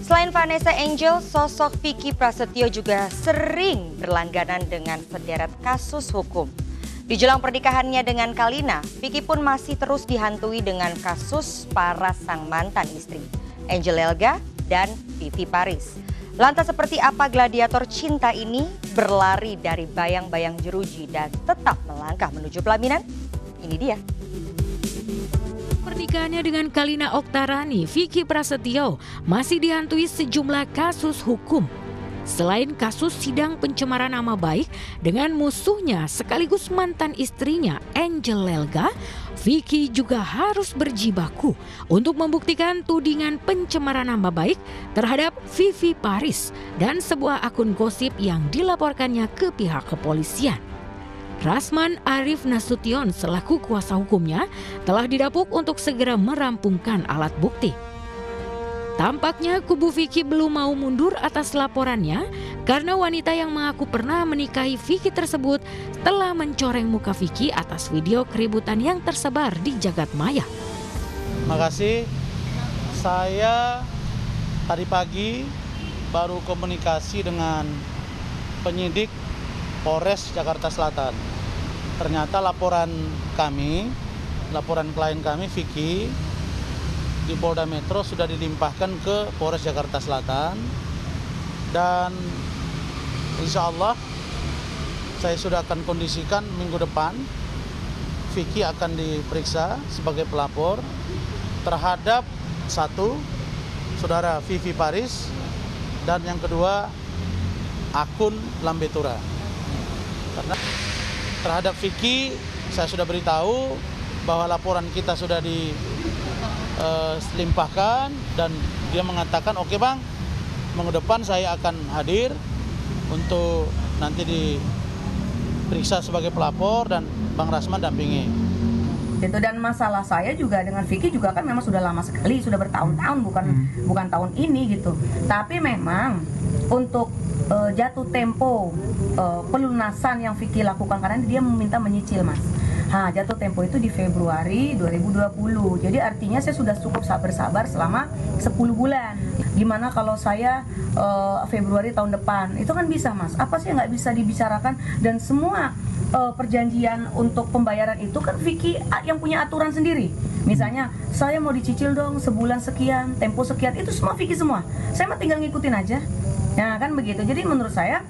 Selain Vanessa Angel, sosok Vicky Prasetyo juga sering berlangganan dengan sederet kasus hukum. Di jelang pernikahannya dengan Kalina, Vicky pun masih terus dihantui dengan kasus para sang mantan istri, Angel Elga dan Vivi Paris. Lantas seperti apa gladiator cinta ini berlari dari bayang-bayang jeruji dan tetap melangkah menuju pelaminan? Ini dia. Pernikahannya dengan Kalina Oktarani, Vicky Prasetyo masih dihantui sejumlah kasus hukum. Selain kasus sidang pencemaran nama baik dengan musuhnya sekaligus mantan istrinya Angel Elga, Vicky juga harus berjibaku untuk membuktikan tudingan pencemaran nama baik terhadap Vivi Paris dan sebuah akun gosip yang dilaporkannya ke pihak kepolisian. Rasman Arif Nasution selaku kuasa hukumnya telah didapuk untuk segera merampungkan alat bukti. Tampaknya kubu Vicky belum mau mundur atas laporannya karena wanita yang mengaku pernah menikahi Vicky tersebut telah mencoreng muka Vicky atas video keributan yang tersebar di jagat maya. Makasih, saya tadi pagi baru komunikasi dengan penyidik Polres Jakarta Selatan. Ternyata laporan klien kami Vicky di Polda Metro sudah dilimpahkan ke Polres Jakarta Selatan dan insya Allah saya sudah akan kondisikan minggu depan Vicky akan diperiksa sebagai pelapor terhadap satu, saudara Vivi Paris, dan yang kedua akun Lambetura. Karena terhadap Vicky saya sudah beritahu bahwa laporan kita sudah dilimpahkan dan dia mengatakan oke bang, minggu depan saya akan hadir untuk nanti diperiksa sebagai pelapor dan Bang Rasman dampingi. Itu dan masalah saya juga dengan Vicky juga kan memang sudah lama sekali, sudah bertahun-tahun bukan tahun ini gitu. Tapi memang untuk jatuh tempo pelunasan yang Vicky lakukan karena dia meminta menyicil mas. Jatuh tempo itu di Februari 2020. Jadi artinya saya sudah cukup sabar-sabar selama 10 bulan. Gimana kalau saya Februari tahun depan? Itu kan bisa mas. Apa sih yang nggak bisa dibicarakan? Dan semua perjanjian untuk pembayaran itu kan Vicky yang punya aturan sendiri. Misalnya saya mau dicicil dong sebulan sekian, tempo sekian, itu semua Vicky semua. Saya mah tinggal ngikutin aja. Nah kan begitu. Jadi menurut saya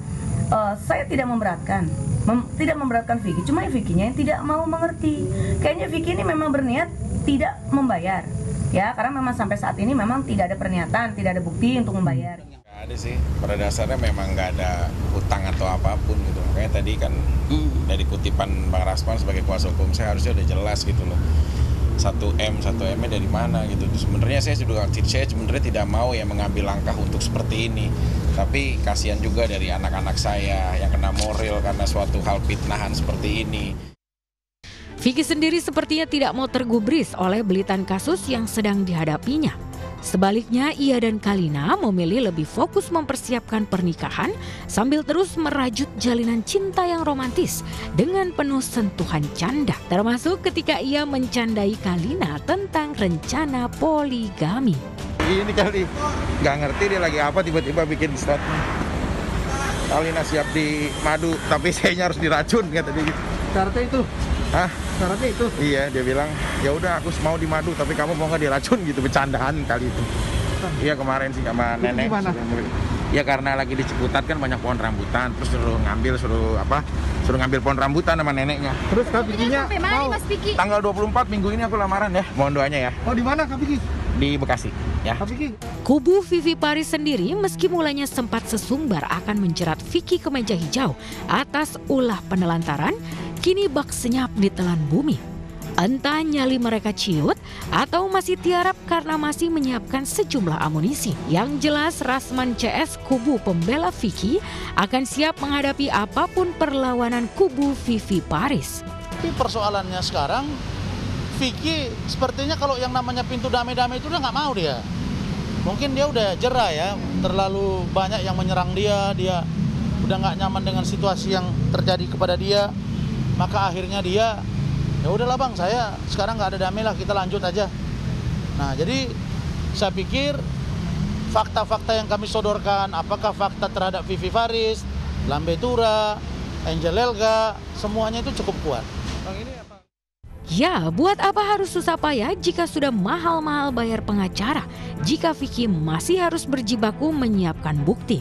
tidak memberatkan Vicky, cuma Vicky-nya yang tidak mau mengerti. Kayaknya Vicky ini memang berniat tidak membayar, ya karena memang sampai saat ini memang tidak ada pernyataan, tidak ada bukti untuk membayar. Nggak ada sih, pada dasarnya memang nggak ada utang atau apapun gitu. Makanya tadi kan dari kutipan Bang Rasman sebagai kuasa hukum saya harusnya udah jelas gitu loh. 1M-nya dari mana gitu. Sebenarnya saya sebenarnya tidak mau ya mengambil langkah untuk seperti ini. Tapi kasihan juga dari anak-anak saya yang kena moral karena suatu hal fitnahan seperti ini. Vicky sendiri sepertinya tidak mau tergubris oleh belitan kasus yang sedang dihadapinya. Sebaliknya, ia dan Kalina memilih lebih fokus mempersiapkan pernikahan sambil terus merajut jalinan cinta yang romantis dengan penuh sentuhan canda. Termasuk ketika ia mencandai Kalina tentang rencana poligami. Ini kali nggak ngerti dia lagi apa tiba-tiba bikin statement. Kalina siap di madu tapi sayanya harus diracun kata dia gitu. Syaratnya itu? Hah? Syaratnya itu? Iya, dia bilang ya udah aku mau di madu tapi kamu mau nggak diracun gitu, bercandaan kali itu. Iya kemarin sih sama nenek. Gimana? Ya karena lagi di Ciputat kan banyak pohon rambutan, terus suruh ngambil pohon rambutan sama neneknya. Terus Kak Vicky-nya mau? Tanggal 24 minggu ini aku lamaran ya, mohon doanya ya. Oh di mana Kak Vicky? Di Bekasi ya. Kak Vicky. Kubu Vivi Paris sendiri meski mulanya sempat sesumbar akan menjerat Vicky ke meja hijau atas ulah penelantaran, kini bak senyap ditelan bumi. Entah nyali mereka ciut atau masih tiarap karena masih menyiapkan sejumlah amunisi. Yang jelas Rasman CS kubu pembela Vicky akan siap menghadapi apapun perlawanan kubu Vivi Paris. Tapi persoalannya sekarang Vicky sepertinya kalau yang namanya pintu damai-damai itu udah nggak mau dia. Mungkin dia udah jera ya, terlalu banyak yang menyerang dia udah nggak nyaman dengan situasi yang terjadi kepada dia. Maka akhirnya dia ya udahlah bang, saya sekarang nggak ada damai lah, kita lanjut aja. Nah jadi saya pikir fakta-fakta yang kami sodorkan, apakah fakta terhadap Vivi Faris, Lambe Tura, Angel Elga, semuanya itu cukup kuat. Ya, buat apa harus susah payah jika sudah mahal-mahal bayar pengacara jika Vicky masih harus berjibaku menyiapkan bukti.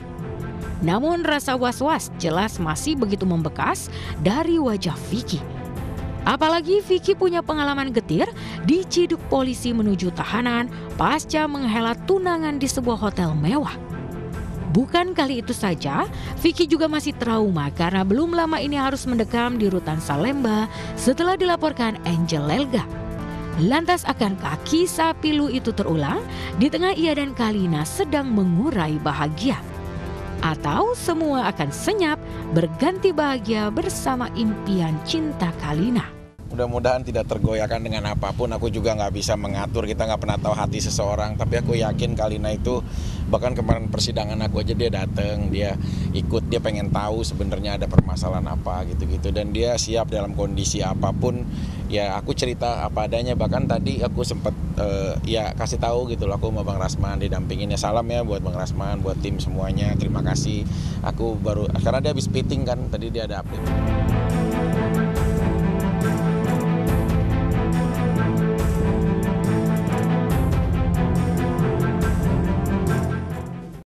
Namun rasa was-was jelas masih begitu membekas dari wajah Vicky. Apalagi Vicky punya pengalaman getir diciduk polisi menuju tahanan pasca menghelat tunangan di sebuah hotel mewah. Bukan kali itu saja, Vicky juga masih trauma karena belum lama ini harus mendekam di rutan Salemba setelah dilaporkan Angel Elga. Lantas akankah kisah pilu itu terulang di tengah ia dan Kalina sedang mengurai bahagia? Atau semua akan senyap berganti bahagia bersama impian cinta Kalina? Mudah-mudahan tidak tergoyahkan dengan apapun. Aku juga nggak bisa mengatur, kita nggak pernah tahu hati seseorang. Tapi aku yakin Kalina itu, bahkan kemarin persidangan aku aja dia datang, dia ikut, dia pengen tahu sebenarnya ada permasalahan apa gitu-gitu. Dan dia siap dalam kondisi apapun. Ya aku cerita apa adanya. Bahkan tadi aku sempat ya kasih tahu gitu loh, aku sama Bang Rasman didampingin. Ya salam ya buat Bang Rasman, buat tim semuanya. Terima kasih. Aku baru, karena dia habis fitting kan, tadi dia ada update.